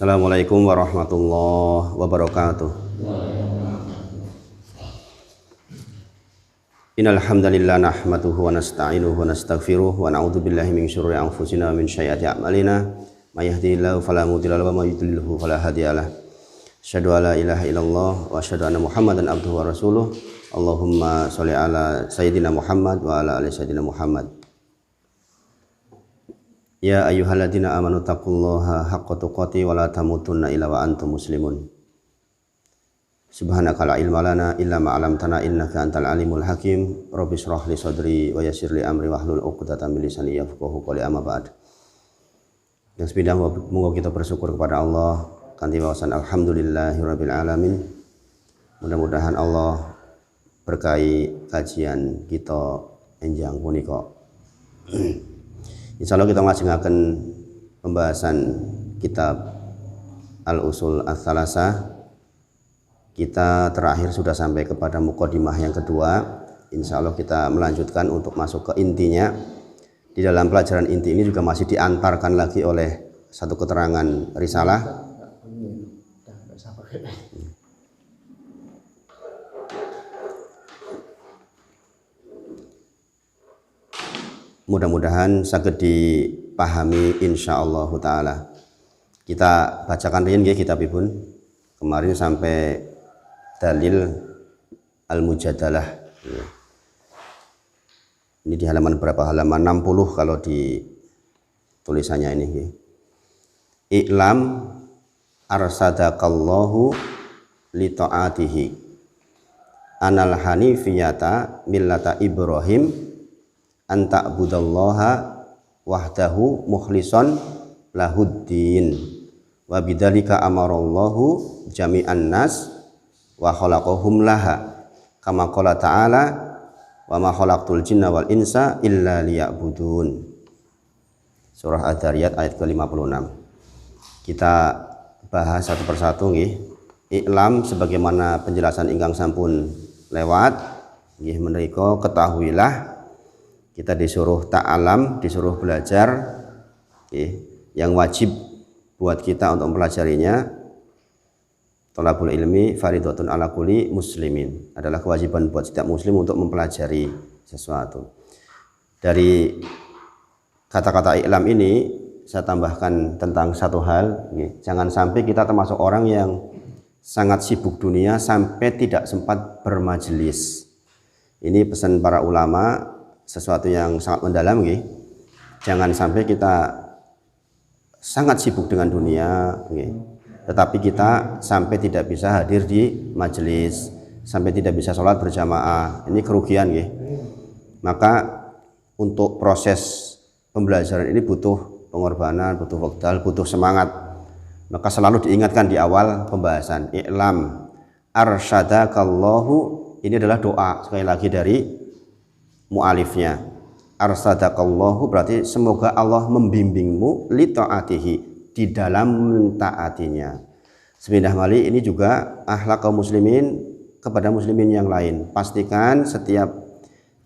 Assalamualaikum warahmatullahi wabarakatuh. Innal hamdalillah nahmaduhu wa nasta'inuhu wa nastaghfiruh wa na'udzu billahi min syururi anfusina wa min sayyiati a'malina. May yahdihillahu fala mudilla lahu wa may yudlilhu fala hadiyalah. Asyhadu an la ilaha illallah wa asyhadu anna Muhammadan abduhu wa rasuluh. Allahumma sholli ala sayyidina Muhammad wa ala ali sayyidina Muhammad. Ya ayyuhalladzina amanu taqullaha haqqa tuqatih wa la tamutunna illa wa antum muslimun. Subhanaka la ilma lana illa ma 'allamtana innaka antal alimul hakim. Rabbi shrah li sadri wa yassir li amri wahlul 'uqdatam min lisani yafqahu qawli amma ba'd. Dan sepindah moga kita bersyukur kepada Allah kanthi wawasan alhamdulillahirabbil alamin. Mudah-mudahan Allah berkahi kajian kita enjang punika. Insyaallah kita nglajengaken pembahasan kitab Al-Usul Ats-Tsalatsah. Kita terakhir sudah sampai kepada mukadimah yang kedua. Insyaallah kita melanjutkan untuk masuk ke intinya. Di dalam pelajaran inti ini juga masih diantarkan lagi oleh satu keterangan risalah. Mudah-mudahan saged dipahami insyaallah taala. Kita bacakan riyen nggih kitabipun. Kemarin sampai dalil al-mujadalah. Ini di halaman berapa? Halaman 60 kalau di tulisannya ini nggih. I'lam arsadakallahu li ta'atihi. Anal hanifiyata millata Ibrahim anta budallaha wahdahu mukhlishon lahuddin wa bidzalika amarallahu jami'an nas wa khalaqahum laha kama qala ta'ala wa ma khalaqtul jinna wal insa illa liya'budun. Surah Ad-Dzariyat ayat ke-56. Kita bahas satu persatu nggih. I'lam sebagaimana penjelasan ingkang sampun lewat nggih menika ketahuilah kita disuruh ta'alam, disuruh belajar, yang wajib buat kita untuk mempelajarinya. Thalabul ilmi faridatun ala kulli muslimin, adalah kewajiban buat setiap muslim untuk mempelajari sesuatu. Dari kata-kata i'lam ini saya tambahkan tentang satu hal, jangan sampai kita termasuk orang yang sangat sibuk dunia sampai tidak sempat bermajelis. Ini pesan para ulama, sesuatu yang sangat mendalam nggih. Jangan sampai kita sangat sibuk dengan dunia nggih, tetapi kita sampai tidak bisa hadir di majelis, sampai tidak bisa sholat berjamaah. Ini kerugian nggih. Maka untuk proses pembelajaran ini butuh pengorbanan, butuh waktu, butuh semangat. Maka selalu diingatkan di awal pembahasan, i'lam arsyadakallahu, ini adalah doa sekali lagi dari mu'alifnya. Arsadakallahu berarti semoga Allah membimbingmu li ta'atihi, di dalam mentaatinya. Sepindah mali ini juga akhlak kaum muslimin kepada muslimin yang lain. Pastikan setiap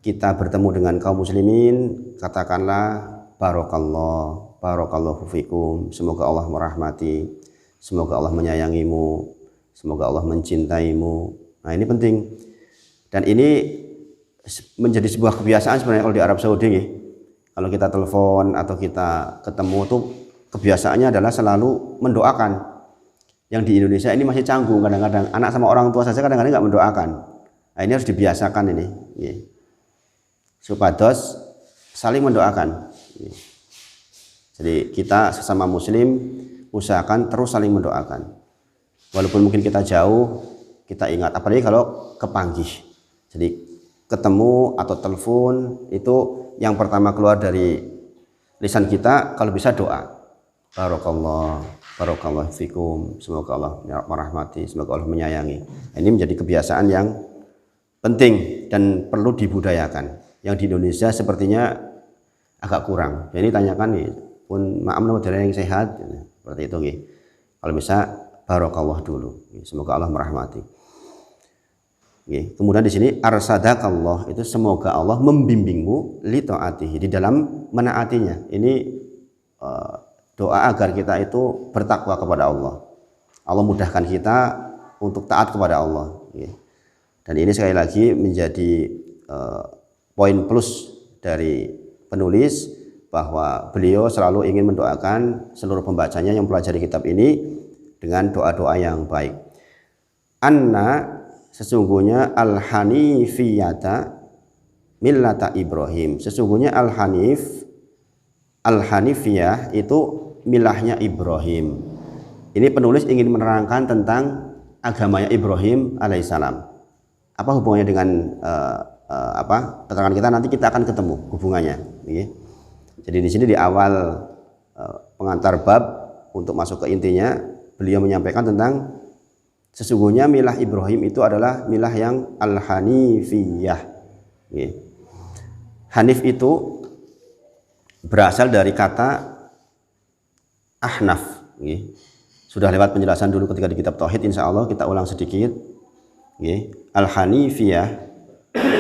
kita bertemu dengan kaum muslimin katakanlah barakallah, barakallahu fikum, semoga Allah merahmati, semoga Allah menyayangimu, semoga Allah mencintaimu. Nah ini penting. Dan ini menjadi sebuah kebiasaan sebenarnya kalau di Arab Saudi nih. Kalau kita telepon atau kita ketemu tuh kebiasaannya adalah selalu mendoakan. Yang di Indonesia ini masih canggung, kadang-kadang anak sama orang tua saja kadang-kadang nggak mendoakan. Nah, ini harus dibiasakan ini, supados saling mendoakan. Jadi kita sesama muslim usahakan terus saling mendoakan. Walaupun mungkin kita jauh, kita ingat, apalagi kalau kepanggih. Jadi ketemu atau telepon itu yang pertama keluar dari lisan kita kalau bisa doa. Barakallah, barakallahu fikum, semoga Allah merahmati, semoga Allah menyayangi. Ini menjadi kebiasaan yang penting dan perlu dibudayakan. Yang di Indonesia sepertinya agak kurang. Jadi tanyakan nih, pun maaf dari yang sehat, seperti itu nih. Kalau bisa barakallah dulu, semoga Allah merahmati. Kemudian di sini arsadakallah itu semoga Allah membimbingmu li taatihi, di dalam menaatinya. Ini doa agar kita itu bertakwa kepada Allah. Allah mudahkan kita untuk taat kepada Allah. Dan ini sekali lagi menjadi poin plus dari penulis, bahwa beliau selalu ingin mendoakan seluruh pembacanya yang mempelajari kitab ini dengan doa-doa yang baik. Anna, sesungguhnya al-hanifiyata millata Ibrahim, sesungguhnya al-hanifiyah itu milahnya Ibrahim. Ini penulis ingin menerangkan tentang agamanya Ibrahim alaihissalam. Apa hubungannya dengan keterangan kita? Nanti kita akan ketemu hubungannya. Jadi di sini di awal pengantar bab untuk masuk ke intinya, beliau menyampaikan tentang sesungguhnya milah Ibrahim itu adalah milah yang al-hanifiyah. Hanif itu berasal dari kata ahnaf. Sudah lewat penjelasan dulu ketika di kitab Tauhid, insya Allah kita ulang sedikit. Al-hanifiyah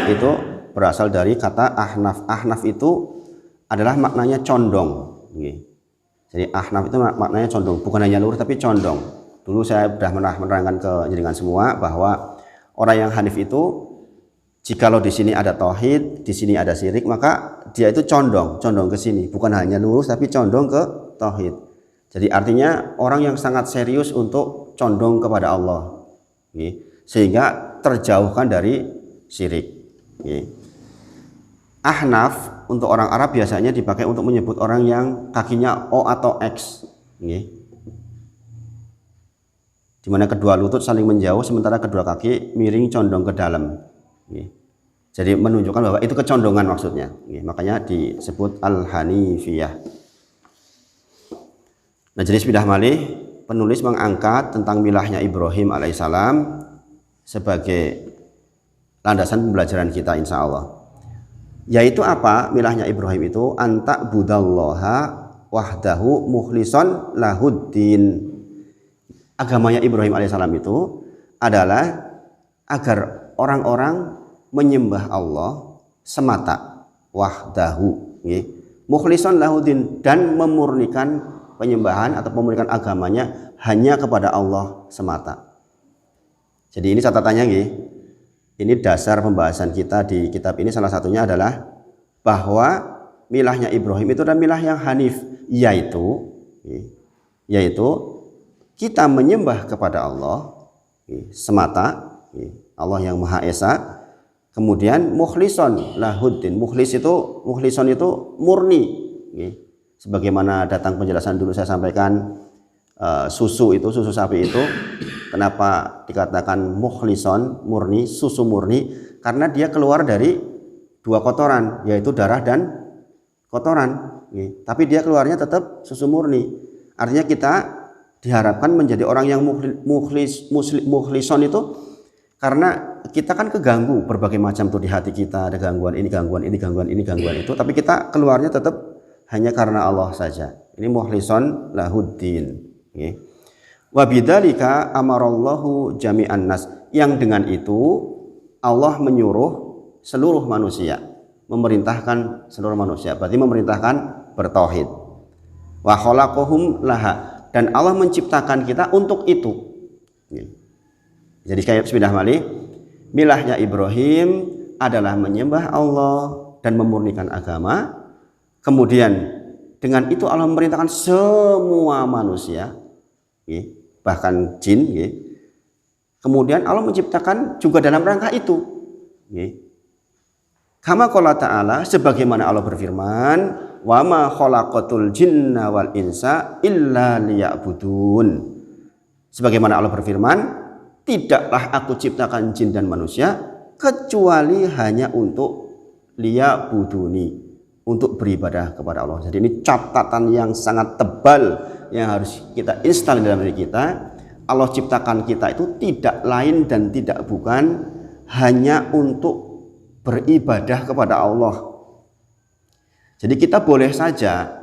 itu berasal dari kata ahnaf. Ahnaf itu adalah maknanya condong. Jadi ahnaf itu maknanya condong, bukan hanya lurus tapi condong. Dulu saya sudah menerangkan ke jenengan semua bahwa orang yang hanif itu, jikalau di sini ada tauhid, di sini ada syirik, maka dia itu condong ke sini, bukan hanya lurus tapi condong ke tauhid. Jadi artinya orang yang sangat serius untuk condong kepada Allah, sehingga terjauhkan dari syirik. Ahnaf untuk orang Arab biasanya dipakai untuk menyebut orang yang kakinya O atau X, di mana kedua lutut saling menjauh sementara kedua kaki miring condong ke dalam. Jadi menunjukkan bahwa itu kecondongan maksudnya. Makanya disebut al-hanifiyah. Nah, jadi sudah malih penulis mengangkat tentang milahnya Ibrahim alaihissalam sebagai landasan pembelajaran kita insya Allah. Yaitu apa milahnya Ibrahim itu? Anta budallaha wahdahu mukhlisan lahuddin. Agamanya Ibrahim alaihissalam itu adalah agar orang-orang menyembah Allah semata, wahdahu, mukhlisan lahuddin, dan memurnikan penyembahan atau memurnikan agamanya hanya kepada Allah semata. Jadi ini catatannya, ini dasar pembahasan kita di kitab ini. Salah satunya adalah bahwa milahnya Ibrahim itu adalah milah yang hanif, yaitu kita menyembah kepada Allah semata, Allah yang Maha Esa. Kemudian mukhlison lahuddin, mukhlison itu murni. Sebagaimana datang penjelasan dulu saya sampaikan, susu sapi itu kenapa dikatakan mukhlison, murni, susu murni, karena dia keluar dari dua kotoran, yaitu darah dan kotoran. Tapi dia keluarnya tetap susu murni. Artinya kita diharapkan menjadi orang yang mukhlison itu karena kita kan keganggu berbagai macam tuh di hati kita, ada gangguan ini, gangguan itu, tapi kita keluarnya tetap hanya karena Allah saja. Ini mukhlison lahuddin. Wa bidzalika amarallahu jami'an nas, yang dengan itu Allah menyuruh seluruh manusia, memerintahkan seluruh manusia, berarti memerintahkan bertauhid. Wa khalaqahum laha, dan Allah menciptakan kita untuk itu. Jadi kayak sudah malih, milahnya Ibrahim adalah menyembah Allah dan memurnikan agama. Kemudian dengan itu Allah memerintahkan semua manusia, bahkan jin. Kemudian Allah menciptakan juga dalam rangka itu. Kama qala ta'ala, sebagaimana Allah berfirman, wa ma khalaqatul jinna wal insa illa liya'budun. Sebagaimana Allah berfirman, tidaklah aku ciptakan jin dan manusia kecuali hanya untuk liya'buduni, untuk beribadah kepada Allah. Jadi ini catatan yang sangat tebal yang harus kita install dalam diri kita. Allah ciptakan kita itu tidak lain dan tidak bukan hanya untuk beribadah kepada Allah. Jadi kita boleh saja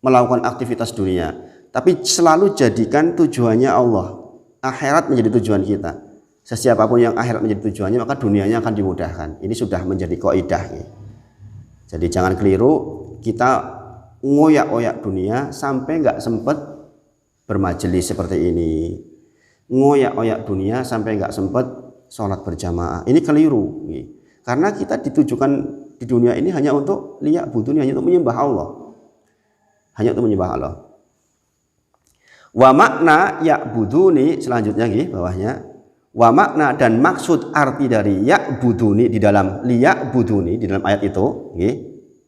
melakukan aktivitas dunia, tapi selalu jadikan tujuannya Allah. Akhirat menjadi tujuan kita. Sesiapapun yang akhirat menjadi tujuannya, maka dunianya akan dimudahkan. Ini sudah menjadi kaidah. Jadi jangan keliru, kita ngoyak-oyak dunia sampai nggak sempat bermajelis seperti ini, ngoyak-oyak dunia sampai nggak sempat sholat berjamaah. Ini keliru, karena kita ditujukan di dunia ini hanya untuk liya'buduni, hanya untuk menyembah Allah, hanya untuk menyembah Allah. Wa makna ya'buduni selanjutnya bawahnya, wa makna dan maksud arti dari ya'buduni di dalam liya'buduni di dalam ayat itu,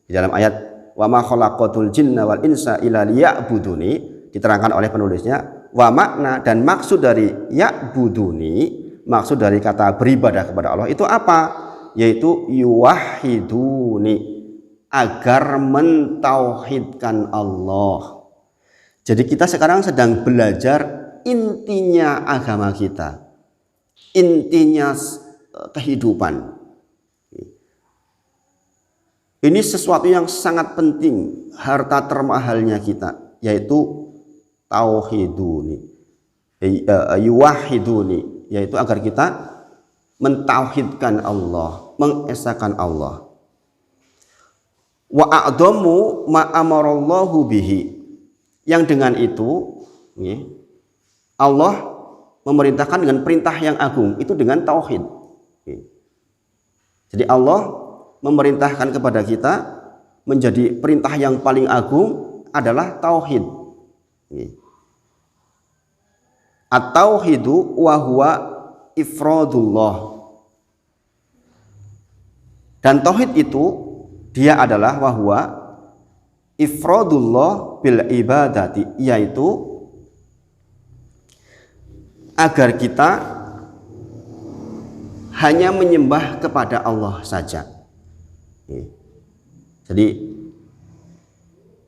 di dalam ayat wa ma khalaqatul jinna wal insa illa liya'buduni, diterangkan oleh penulisnya, wa makna dan maksud dari ya'buduni, maksud dari kata beribadah kepada Allah itu apa? Yaitu yuwahhiduni, agar mentauhidkan Allah. Jadi kita sekarang sedang belajar intinya agama kita, intinya kehidupan. Ini sesuatu yang sangat penting, harta termahalnya kita, yaitu tauhiduni, yuwahhiduni, yaitu agar kita mentauhidkan Allah, mengesahkan Allah. Wa a'dhamu ma amarallahu bihi, yang dengan itu Allah memerintahkan dengan perintah yang agung, itu dengan tauhid. Jadi Allah memerintahkan kepada kita menjadi perintah yang paling agung adalah tauhid. At-tauhidu wa huwa ifradullah. Dan tauhid itu dia adalah wa huwa ifradullah bil ibadati, yaitu agar kita hanya menyembah kepada Allah saja. Jadi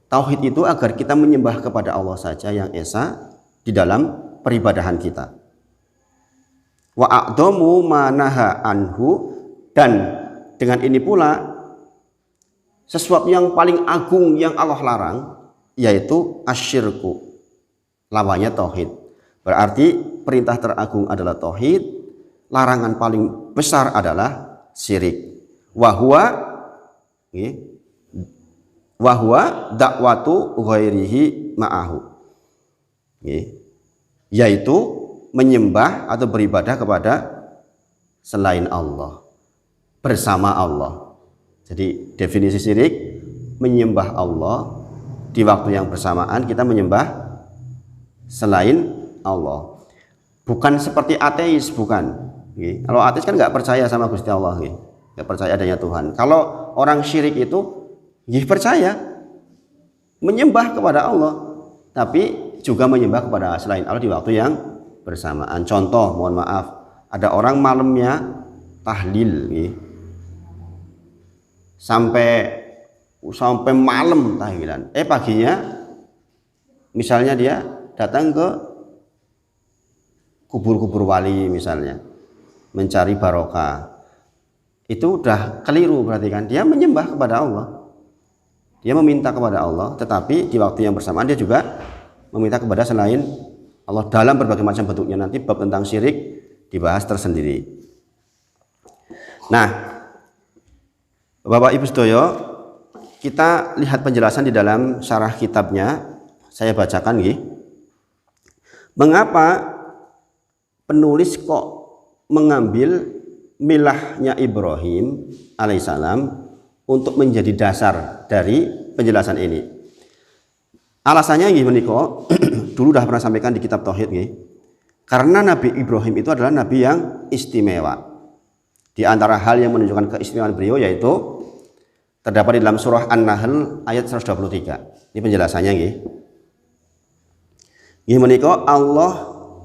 tauhid itu agar kita menyembah kepada Allah saja yang esa di dalam peribadahan kita. Wa a'dhamu ma naha anhu, dan dengan ini pula sesuatu yang paling agung yang Allah larang yaitu asyirku, lawannya tauhid. Berarti perintah teragung adalah tauhid, larangan paling besar adalah syirik. Wahwa dakwatu ghairihi ma'ahu, yaitu menyembah atau beribadah kepada selain Allah, bersama Allah. Jadi definisi syirik, menyembah Allah di waktu yang bersamaan kita menyembah selain Allah. Bukan seperti ateis, bukan. Kalau ateis kan nggak percaya sama Gusti Allah, nggak percaya adanya Tuhan. Kalau orang syirik itu percaya, menyembah kepada Allah, tapi juga menyembah kepada selain Allah di waktu yang bersamaan. Contoh, mohon maaf, ada orang malamnya tahlil, sampai malam tahlilan. Paginya misalnya dia datang ke kubur-kubur wali misalnya, mencari barokah. Itu udah keliru, berarti kan dia menyembah kepada Allah. Dia meminta kepada Allah, tetapi di waktu yang bersamaan dia juga meminta kepada selain Allah dalam berbagai macam bentuknya. Nanti bab tentang syirik dibahas tersendiri. Nah, Bapak Ibu sedaya, kita lihat penjelasan di dalam syarah kitabnya. Saya bacakan mengapa penulis kok mengambil milahnya Ibrahim alaihissalam untuk menjadi dasar dari penjelasan ini. Alasannya dulu udah pernah sampaikan di kitab Tauhid, karena Nabi Ibrahim itu adalah Nabi yang istimewa. Di antara hal yang menunjukkan keistimewaan beliau yaitu terdapat di dalam surah An-Nahl ayat 123. Ini penjelasannya Allah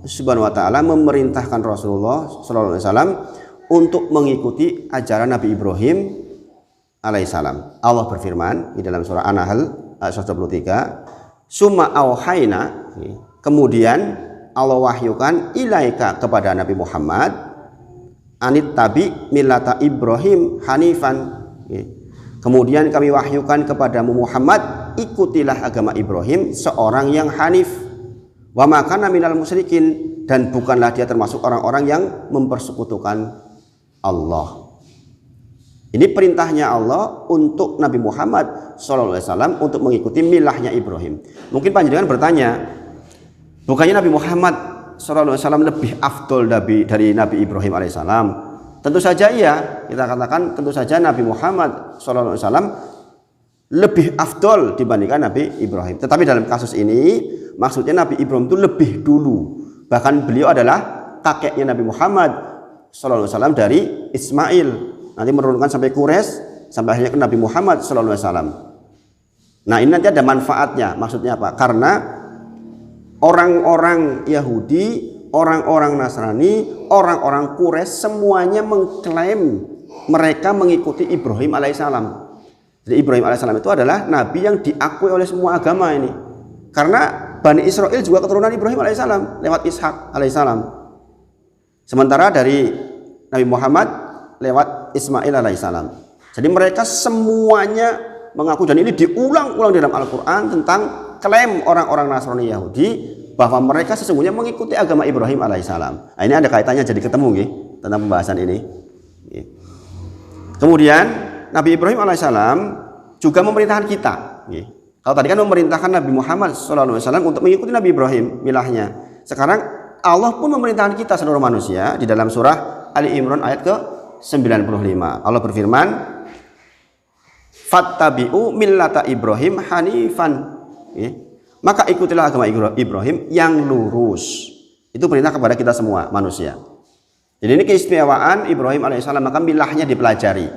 Subhanahu wa taala memerintahkan Rasulullah sallallahu alaihi wasallam untuk mengikuti ajaran Nabi Ibrahim alaihissalam. Allah berfirman di dalam surah An-Nahl ayat 123, "Summa auhayna", kemudian Allah wahyukan ilaika kepada Nabi Muhammad, "anit tabi millata Ibrahim hanifan", kemudian kami wahyukan kepadamu Muhammad, ikutilah agama Ibrahim, seorang yang hanif, wa ma kana minal musyrikin, dan bukanlah dia termasuk orang-orang yang mempersekutukan Allah. Ini perintahnya Allah untuk Nabi Muhammad SAW untuk mengikuti milahnya Ibrahim. Mungkin panjenengan bertanya, bukannya Nabi Muhammad SAW lebih afdol dari Nabi Ibrahim alaihissalam? Tentu saja iya, kita katakan tentu saja Nabi Muhammad SAW lebih afdol dibandingkan Nabi Ibrahim. Tetapi dalam kasus ini maksudnya Nabi Ibrahim itu lebih dulu. Bahkan beliau adalah kakeknya Nabi Muhammad SAW dari Ismail. Nanti menurunkan sampai Quraisy, sampai akhirnya ke Nabi Muhammad SAW. Nah ini nanti ada manfaatnya. Maksudnya apa? Karena orang-orang Yahudi, orang-orang Nasrani, orang-orang Quraisy semuanya mengklaim mereka mengikuti Ibrahim alaihissalam. Jadi Ibrahim alaihissalam itu adalah nabi yang diakui oleh semua agama ini. Karena Bani Israel juga keturunan Ibrahim alaihissalam lewat Ishak alaihissalam. Sementara dari Nabi Muhammad lewat Ismail alaihissalam. Jadi mereka semuanya mengaku, dan ini diulang-ulang dalam Al-Quran tentang klaim orang-orang Nasrani Yahudi bahwa mereka sesungguhnya mengikuti agama Ibrahim alaihissalam. Nah, ini ada kaitannya, jadi ketemu nih tentang pembahasan ini. Kemudian Nabi Ibrahim alaihissalam juga memerintahkan kita. Kalau tadi kan memerintahkan Nabi Muhammad SAW untuk mengikuti Nabi Ibrahim milahnya. Sekarang Allah pun memerintahkan kita seluruh manusia di dalam surah Ali Imran ayat ke-95. Allah berfirman, "Fattabi'u millata Ibrahim hanifan." Maka ikutilah agama Ibrahim yang lurus. Itu perintah kepada kita semua manusia. Jadi ini keistimewaan Ibrahim alaihissalam, maka milahnya dipelajari.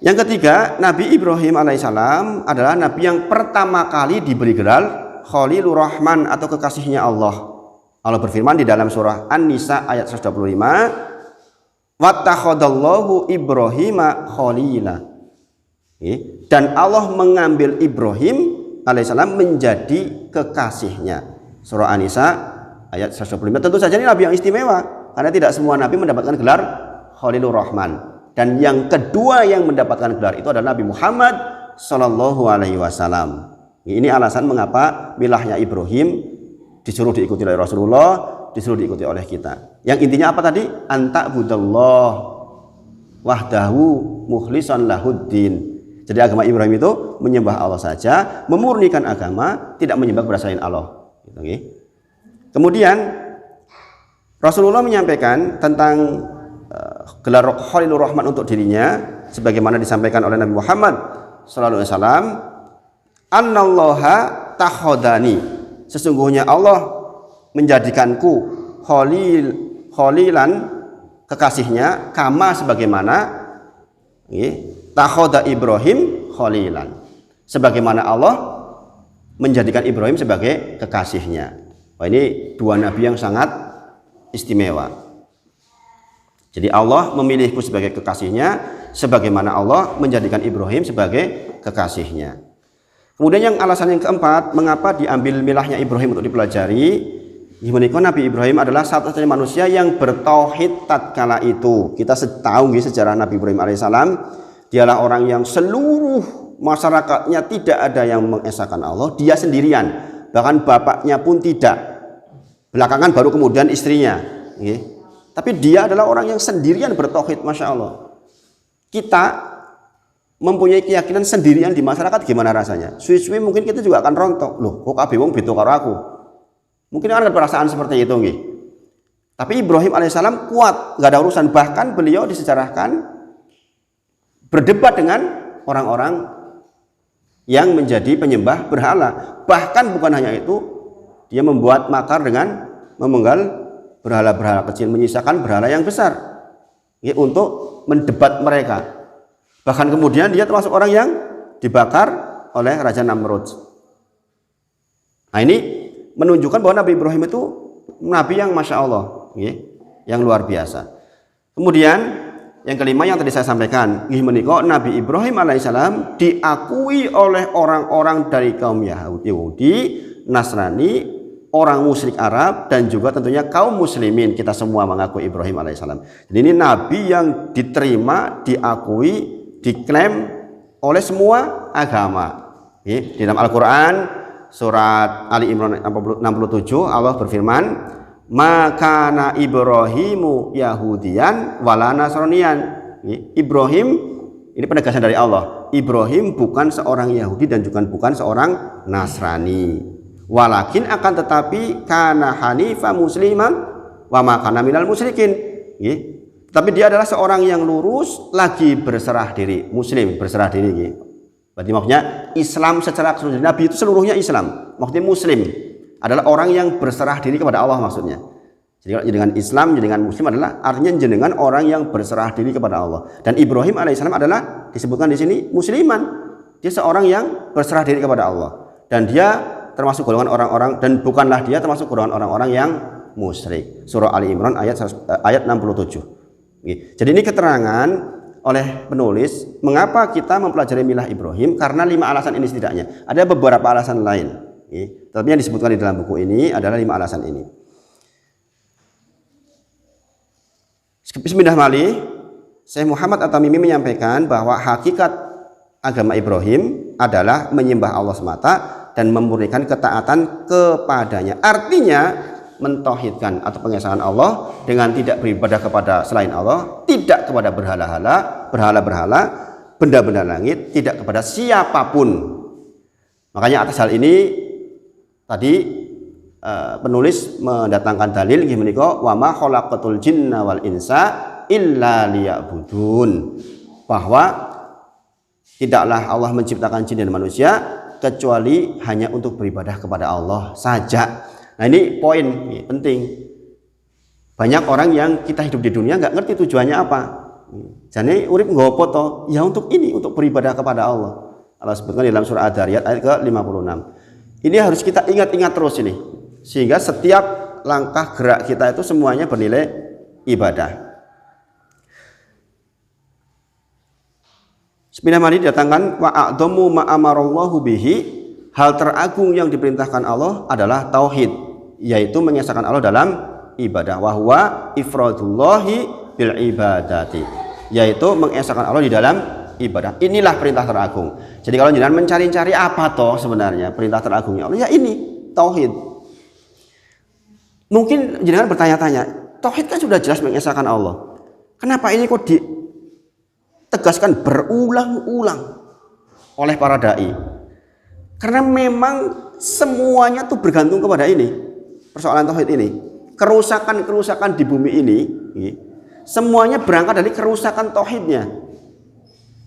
Yang ketiga, Nabi Ibrahim alaihissalam adalah Nabi yang pertama kali diberi gelar Khalilur Rahman atau kekasihnya Allah. Allah berfirman di dalam surah An-Nisa ayat 125, "Wattakhadallahu Ibrahima khalila." Dan Allah mengambil Ibrahim alaihissalam menjadi kekasihnya. Surah An-Nisa ayat 125. Tentu saja ini nabi yang istimewa karena tidak semua nabi mendapatkan gelar Khalilur Rahman. Dan yang kedua yang mendapatkan gelar itu adalah Nabi Muhammad Sallallahu Alaihi Wasallam. Ini alasan mengapa milahnya Ibrahim disuruh diikuti oleh Rasulullah, disuruh diikuti oleh kita. Yang intinya apa tadi? Anta'budallah wahdahu mukhlishan lahuddin. Jadi agama Ibrahim itu menyembah Allah saja, memurnikan agama, tidak menyembah kepada selain Allah. Kemudian Rasulullah menyampaikan tentang gelar Khalilur Rahman untuk dirinya, sebagaimana disampaikan oleh Nabi Muhammad sallallahu alaihi wasallam, "Annallaha takhadani." Sesungguhnya Allah menjadikanku khalilan, kekasihnya, kama sebagaimana takhada Ibrahim khalilan, sebagaimana Allah menjadikan Ibrahim sebagai kekasihnya. Wah, ini dua nabi yang sangat istimewa. Jadi Allah memilihku sebagai kekasihnya, sebagaimana Allah menjadikan Ibrahim sebagai kekasihnya. Kemudian yang alasan yang keempat, mengapa diambil milahnya Ibrahim untuk dipelajari? Nabi Ibrahim adalah satu-satunya manusia yang bertauhid tatkala itu. Kita tahu sejarah Nabi Ibrahim alaihissalam, dialah orang yang seluruh masyarakatnya tidak ada yang mengesahkan Allah, dia sendirian, bahkan bapaknya pun tidak. Belakangan baru kemudian istrinya. Tapi dia adalah orang yang sendirian bertauhid, masya Allah. Kita mempunyai keyakinan sendirian di masyarakat, gimana rasanya? Suwi-suwi mungkin kita juga akan rontok. Loh, kok kabeh wong beda karo aku? Mungkin ada perasaan seperti itu, nggih. Tapi Ibrahim alaihissalam kuat, nggak ada urusan. Bahkan beliau disejarahkan berdebat dengan orang-orang yang menjadi penyembah berhala. Bahkan bukan hanya itu, dia membuat makar dengan memenggal berhala-berhala kecil, menyisakan berhala yang besar untuk mendebat mereka. Bahkan kemudian dia termasuk orang yang dibakar oleh Raja Namrud. Nah, ini menunjukkan bahwa Nabi Ibrahim itu nabi yang masya Allah, yang luar biasa. Kemudian yang kelima yang tadi saya sampaikan, Nabi Ibrahim alaihissalam diakui oleh orang-orang dari kaum Yahudi, Nasrani, orang musyrik Arab, dan juga tentunya kaum muslimin. Kita semua mengaku Ibrahim alaihissalam. Jadi ini nabi yang diterima, diakui, diklaim oleh semua agama. Di dalam Al-Quran surat Ali Imran 67 Allah berfirman, "Makana Ibrahimu Yahudiyan wala Nasraniyan." Ibrahim ini penegasan dari Allah. Ibrahim bukan seorang Yahudi dan juga bukan seorang Nasrani. Walakin akan tetapi kana hanifa musliman wa ma kana minal musyrikin. Tapi dia adalah seorang yang lurus lagi berserah diri, muslim berserah diri. Berarti maksudnya Islam secara keseluruhan, Nabi itu seluruhnya Islam. Maksudnya muslim adalah orang yang berserah diri kepada Allah maksudnya. Jadi dengan Islam, dengan muslim adalah artinya jenengan orang yang berserah diri kepada Allah. Dan Ibrahim alaihissalam adalah disebutkan di sini musliman. Dia seorang yang berserah diri kepada Allah. Dan dia termasuk golongan orang-orang, dan bukanlah dia termasuk golongan orang-orang yang musyrik. Surah Ali Imran ayat 67. Jadi ini keterangan oleh penulis mengapa kita mempelajari milah Ibrahim, karena 5 alasan ini setidaknya. Ada beberapa alasan lain. Tapi yang disebutkan di dalam buku ini adalah 5 alasan ini. Bismillahirrahmanirrahim. Syekh Muhammad At-Tamimi menyampaikan bahwa hakikat agama Ibrahim adalah menyembah Allah semata dan memurnikan ketaatan kepadanya. Artinya mentauhidkan atau pengesahan Allah dengan tidak beribadah kepada selain Allah, tidak kepada berhala-berhala, benda-benda langit, tidak kepada siapapun. Makanya atas hal ini tadi penulis mendatangkan dalil nggih menika wa ma khalaqatul jinna wal insa illa liya'budun, bahwa tidaklah Allah menciptakan jin dan manusia kecuali hanya untuk beribadah kepada Allah saja. Nah ini poin penting. Banyak orang yang kita hidup di dunia nggak ngerti tujuannya apa. Jadi urip nggopo to? Ya untuk ini, untuk beribadah kepada Allah. Allah sebutkan di dalam surah Ad-Dariyat ayat ke-56. Ini harus kita ingat-ingat terus ini. Sehingga setiap langkah gerak kita itu semuanya bernilai ibadah. Bismillahirrahmanirrahim, datangkan wa a'dhamu ma amarallahu bihi, hal teragung yang diperintahkan Allah adalah tauhid, yaitu mengesahkan Allah dalam ibadah. Wa huwa ifradullahi bil ibadati, yaitu mengesahkan Allah di dalam ibadah. Inilah perintah teragung. Jadi kalau jangan mencari-cari apa toh sebenarnya perintah teragungnya Allah, ya ini tauhid. Mungkin jangan bertanya-tanya, tauhid kan sudah jelas mengesahkan Allah. Kenapa ini kok ditegaskan berulang-ulang oleh para dai? Karena memang semuanya tuh bergantung kepada ini, persoalan tauhid ini. Kerusakan-kerusakan di bumi ini semuanya berangkat dari kerusakan tauhidnya.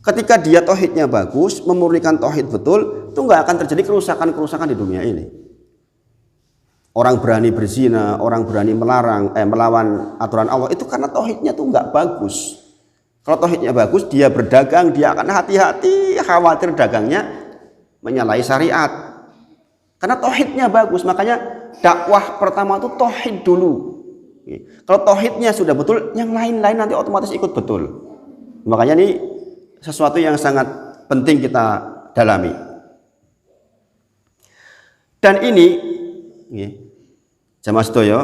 Ketika dia tauhidnya bagus, memurnikan tauhid betul, itu nggak akan terjadi kerusakan-kerusakan di dunia ini. Orang berani berzina, orang berani melawan aturan Allah, itu karena tauhidnya tuh nggak bagus. Kalau tauhidnya bagus, dia berdagang, dia akan hati-hati, khawatir dagangnya menyalahi syariat. Karena tauhidnya bagus, makanya dakwah pertama itu tauhid dulu. Kalau tauhidnya sudah betul, yang lain-lain nanti otomatis ikut betul. Makanya ini sesuatu yang sangat penting kita dalami. Dan ini jamaah sedaya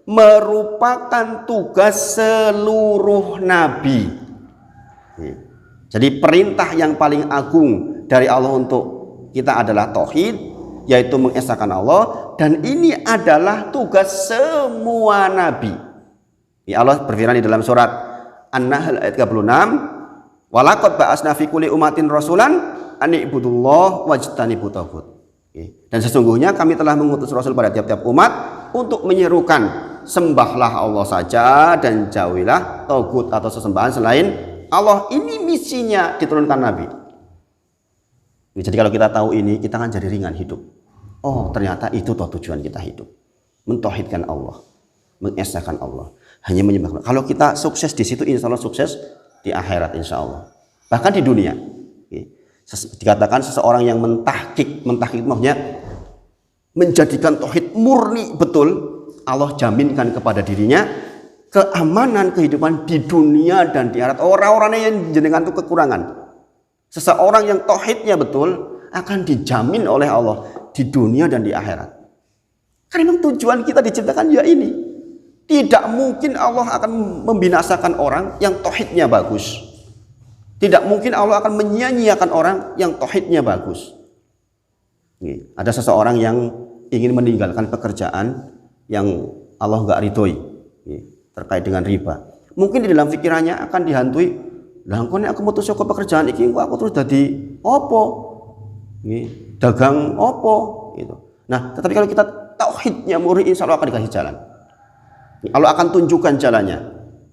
merupakan tugas seluruh nabi. Jadi perintah yang paling agung dari Allah untuk kita adalah tauhid, yaitu mengesahkan Allah, dan ini adalah tugas semua nabi. Allah berfirman di dalam surat An-Nahl ayat 36, walaqad ba'asna fi kulli ummatin rasulan an i'budullah wajtanibut taghut. Dan sesungguhnya kami telah mengutus Rasul pada tiap-tiap umat untuk menyerukan sembahlah Allah saja dan jauhilah taghut atau sesembahan selain Allah. Ini misinya diturunkan Nabi. Jadi kalau kita tahu ini, kita akan jadi ringan hidup. Oh ternyata itu toh tujuan kita hidup, mentauhidkan Allah, mengesahkan Allah, hanya menyembah. Kalau kita sukses di situ, insya Allah sukses di akhirat, insya Allah. Bahkan di dunia. Dikatakan seseorang yang mentahkik maksudnya menjadikan tauhid murni betul, Allah jaminkan kepada dirinya keamanan kehidupan di dunia dan di akhirat. Orang-orang yang jenengan itu kekurangan. Seseorang yang tauhidnya betul akan dijamin oleh Allah di dunia dan di akhirat. Karena memang tujuan kita diciptakan ya ini. Tidak mungkin Allah akan membinasakan orang yang tauhidnya bagus. Tidak mungkin Allah akan menyia-nyiakan orang yang tauhidnya bagus. Ada seseorang yang ingin meninggalkan pekerjaan yang Allah nggak ridhoi terkait dengan riba. Mungkin di dalam pikirannya akan dihantui, Lah engko nek aku metu saka pekerjaan iki engko aku terus dadi apa? Nggih, dagang apa gitu. Nah, tetapi kalau kita tauhidnya murni, insya Allah akan dikasih jalan. Allah akan tunjukkan jalannya.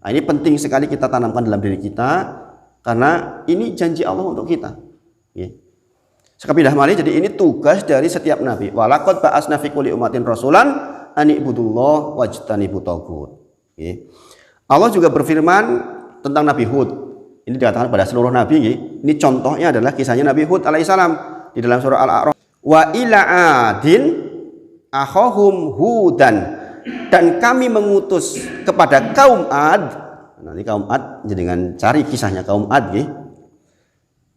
Nah, ini penting sekali kita tanamkan dalam diri kita karena ini janji Allah untuk kita. Sekapidah malih, jadi ini tugas dari setiap nabi. Walaqad ba'asna fi kulli ummatin rasulan an i'budullah wajtanibut taghut. Allah juga berfirman tentang Nabi Hud. Ini dikatakan pada seluruh nabi. Ini contohnya adalah kisahnya Nabi Hud alaihissalam di dalam surah Al-A'raf. Wa ila adin akhahum hudan, dan kami mengutus kepada kaum Ad. Nah, ini kaum Ad, jadi dengan cari kisahnya kaum Ad,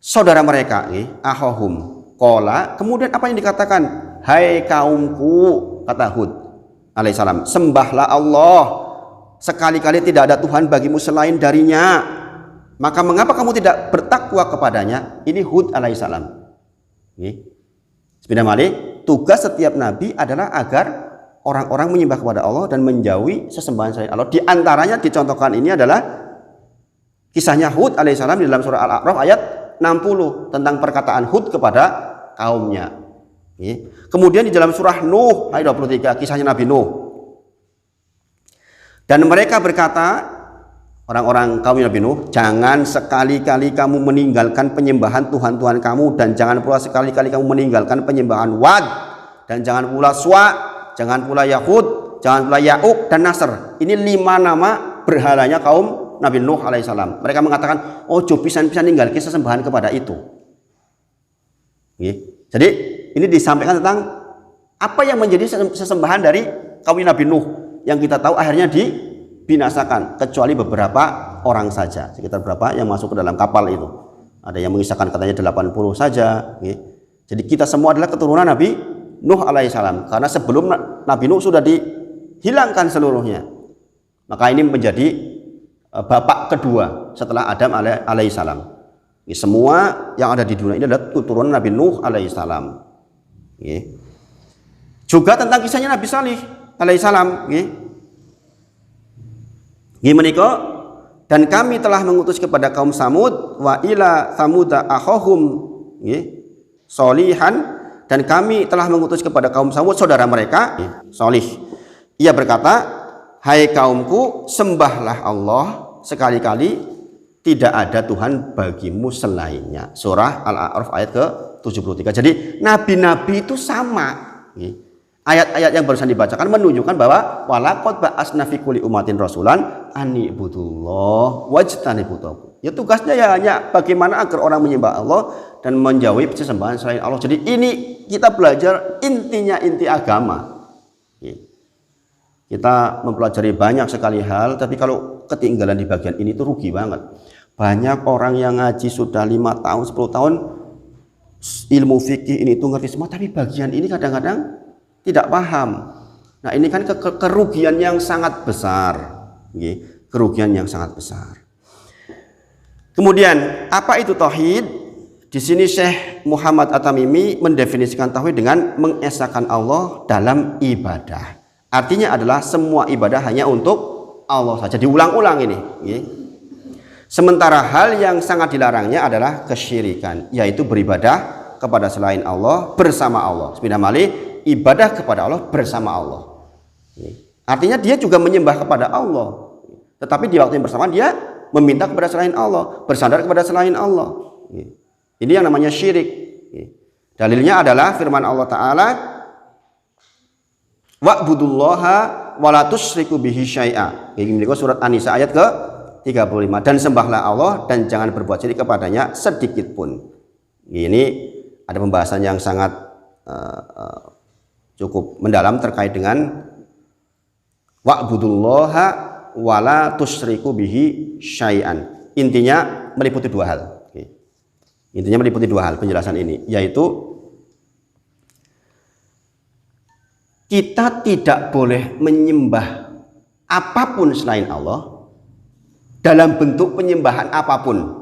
saudara mereka, akhahum qala, kemudian apa yang dikatakan? Hai kaumku, kata Hud alaihissalam, sembahlah Allah, sekali-kali tidak ada Tuhan bagimu selain darinya, maka mengapa kamu tidak bertakwa kepadanya? Ini Hud alaihissalam. Sebenarnya malih, tugas setiap nabi adalah agar orang-orang menyembah kepada Allah dan menjauhi sesembahan selain Allah. Di antaranya dicontohkan ini adalah kisahnya Hud alaihissalam di dalam surah Al-A'raf ayat 60 tentang perkataan Hud kepada kaumnya. Kemudian di dalam surah Nuh ayat 23 kisahnya Nabi Nuh. Dan mereka berkata, orang-orang kaum Nabi Nuh, jangan sekali-kali kamu meninggalkan penyembahan Tuhan-Tuhan kamu, dan jangan pula sekali-kali kamu meninggalkan penyembahan Wad, dan jangan pula Swa, jangan pula Yahud, jangan pula Ya'uq dan Nasr. Ini 5 nama berhalanya kaum Nabi Nuh alaihissalam. Mereka mengatakan, ojo pisan-pisan ninggalkan sesembahan kepada itu. Jadi ini disampaikan tentang apa yang menjadi sesembahan dari kaum Nabi Nuh yang kita tahu akhirnya dibinasakan, kecuali beberapa orang saja, sekitar berapa yang masuk ke dalam kapal itu. Ada yang mengisahkan katanya 80 saja. Jadi kita semua adalah keturunan Nabi Nuh alaihissalam, karena sebelum Nabi Nuh sudah dihilangkan seluruhnya. Maka ini menjadi bapak kedua setelah Adam alaihissalam. Semua yang ada di dunia ini adalah keturunan Nabi Nuh alaihissalam. Juga tentang kisahnya Nabi Salih alaihissalam. Menika, dan kami telah mengutus kepada kaum Samud, wa ila samuda akhahum solihan, dan kami telah mengutus kepada kaum Samud saudara mereka Salih. Ia berkata, hai kaumku, sembahlah Allah, sekali-kali tidak ada Tuhan bagimu selainnya. Surah Al-A'raf ayat ke-73. Jadi nabi-nabi itu sama. Ayat-ayat yang barusan dibacakan menunjukkan bahwa walaqad ba'asna fi kulli ummatin rasulan ani ibudullah wajtanibut taghut. Ya tugasnya ya hanya bagaimana agar orang menyembah Allah dan menjauhi sesembahan selain Allah. Jadi ini kita belajar intinya, inti agama. Kita mempelajari banyak sekali hal, tapi kalau ketinggalan di bagian ini itu rugi banget. Banyak orang yang ngaji sudah 5 tahun, 10 tahun ilmu fikih ini itu ngerti semua, tapi bagian ini kadang-kadang tidak paham. Nah, ini kan kerugian yang sangat besar. Kerugian yang sangat besar. Kemudian, apa itu tauhid? Di sini Syekh Muhammad At-Tamimi mendefinisikan tauhid dengan mengesahkan Allah dalam ibadah. Artinya adalah semua ibadah hanya untuk Allah saja. Diulang-ulang ini. Sementara hal yang sangat dilarangnya adalah kesyirikan, yaitu beribadah kepada selain Allah bersama Allah. Sebenarnya malih, ibadah kepada Allah bersama Allah. Artinya dia juga menyembah kepada Allah, tetapi di waktu yang bersamaan dia meminta kepada selain Allah, bersandar kepada selain Allah. Ini yang namanya syirik. Dalilnya adalah firman Allah Ta'ala, wa'budullaha wa la tusyriku bihi syai'a. Ini surat An-Nisa ayat ke-35. Dan sembahlah Allah dan jangan berbuat syirik kepadanya sedikit pun. Ini ada pembahasan yang sangat cukup mendalam terkait dengan wa'budullaha wa la tusyriku bihi syai'an. Intinya meliputi 2 hal. Intinya meliputi 2 hal penjelasan ini, yaitu kita tidak boleh menyembah apapun selain Allah dalam bentuk penyembahan apapun.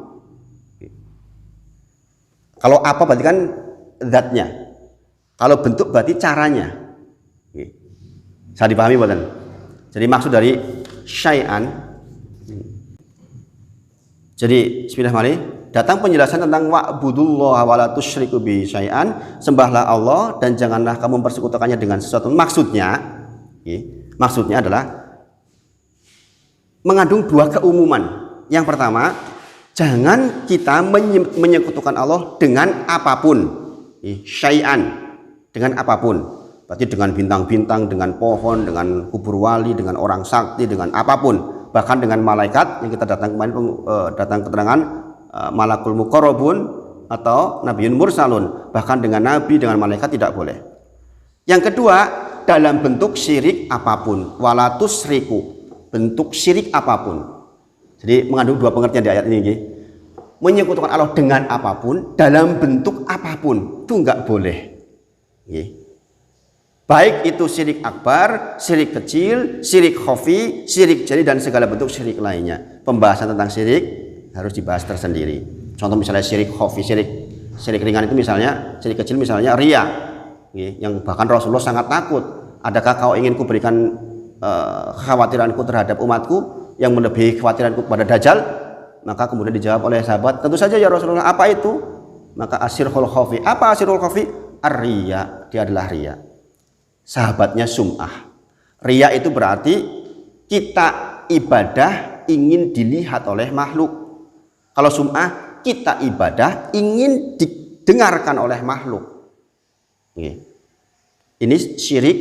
Kalau apa berarti kan zatnya, kalau bentuk berarti caranya. Saya dipahami bukan? Jadi maksud dari syai'an, Jadi bismillah mari datang penjelasan tentang wa'budullaha wa la tusyriku bihi syai'an, sembahlah Allah dan janganlah kamu mempersekutukannya dengan sesuatu. Maksudnya adalah mengandung dua keumuman. Yang pertama, jangan kita menyekutukan Allah dengan apapun, syai'an, dengan apapun. Berarti dengan bintang-bintang, dengan pohon, dengan kubur wali, dengan orang sakti, dengan apapun. Bahkan dengan malaikat yang kita datang kemarin datang keterangan malakul muqarrabun atau nabiyyun mursalun, bahkan dengan nabi, dengan malaikat tidak boleh. Yang kedua, dalam bentuk syirik apapun, wala tusyriku, bentuk syirik apapun. Jadi mengandung dua pengertian di ayat ini. Menyekutukan Allah dengan apapun, dalam bentuk apapun, itu enggak boleh. Baik itu syirik akbar, syirik kecil, syirik khafi, syirik jali, dan segala bentuk syirik lainnya. Pembahasan tentang syirik harus dibahas tersendiri. Contoh misalnya syirik khafi, syirik ringan itu misalnya, syirik kecil misalnya riya, yang bahkan Rasulullah sangat takut. Adakah kau ingin kuberikan kekhawatiranku terhadap umatku yang melebihi kekhawatiranku kepada Dajjal? Maka kemudian dijawab oleh sahabat, tentu saja ya Rasulullah, apa itu? Maka asyirul khafi. Apa asyirul khafi? Ar-riya, dia adalah riya. Sahabatnya sum'ah. Riya itu berarti kita ibadah ingin dilihat oleh makhluk. Kalau sum'ah, kita ibadah ingin didengarkan oleh makhluk. Ini syirik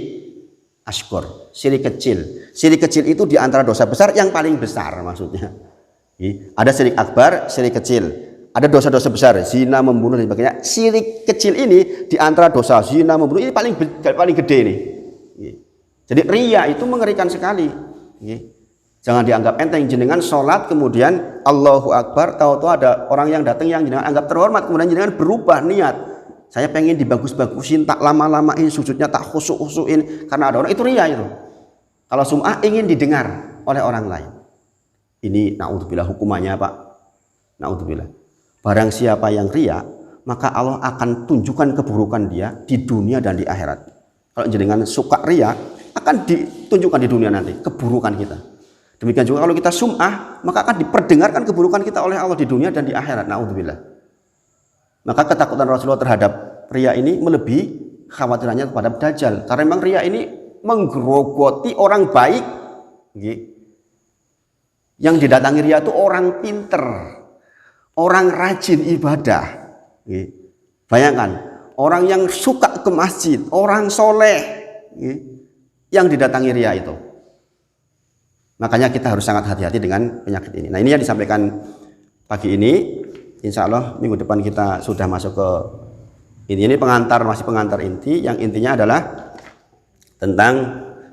asghar, syirik kecil. Syirik kecil itu di antara dosa besar yang paling besar maksudnya. Ada syirik akbar, syirik kecil. Ada dosa-dosa besar, zina, membunuh dan sebagainya. Syirik kecil ini di antara dosa zina, membunuh ini paling gede nih. Jadi riya itu mengerikan sekali. Jangan dianggap enteng. Jenengan sholat kemudian Allahu Akbar, tahu-tahu ada orang yang datang yang jenengan anggap terhormat, kemudian jenengan berubah niat. Saya pengen dibagus-bagusin, tak lama-lamain sujudnya, tak khusyuk-khusyukin karena ada orang, itu riya itu. Kalau sum'ah ingin didengar oleh orang lain. Ini naudzubillah hukumannya, Pak. Naudzubillah. Barang siapa yang riya, maka Allah akan tunjukkan keburukan dia di dunia dan di akhirat. Kalau jenengan suka riya, akan ditunjukkan di dunia nanti keburukan kita. Demikian juga kalau kita sum'ah, maka akan diperdengarkan keburukan kita oleh Allah di dunia dan di akhirat. Naudzubillah. Maka ketakutan Rasulullah terhadap riya ini melebihi khawatirannya kepada Dajjal. Karena memang riya ini menggerogoti orang baik. Yang didatangi riya itu orang pinter, orang rajin ibadah. Bayangkan, orang yang suka ke masjid, orang soleh, yang didatangi riya itu. Makanya kita harus sangat hati-hati dengan penyakit ini. Nah, ini yang disampaikan pagi ini. Insya Allah minggu depan kita sudah masuk ke ini pengantar, masih pengantar inti. Yang intinya adalah tentang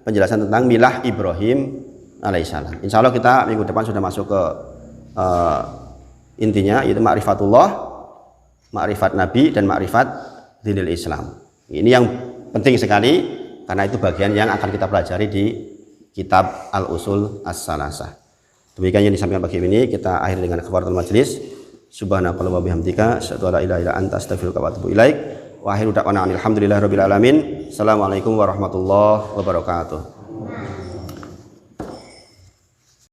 penjelasan tentang milah Ibrahim alaihissalam. Insya Allah kita minggu depan sudah masuk ke intinya, yaitu ma'rifatullah, ma'rifat Nabi, dan ma'rifat dinil Islam. Ini yang penting sekali karena itu bagian yang akan kita pelajari di kitab Al-Usul As-Salasah. Demikian yang disampaikan pagi ini. Kita akhiri dengan kafaratul majelis. Subhanakallahumma wa bihamdika, asyhadu an la ilaha illa anta, astaghfiruka wa atubu ilaik. Wa akhiru da'wana alhamdulillahirabbil alamin. Assalamualaikum warahmatullahi wabarakatuh.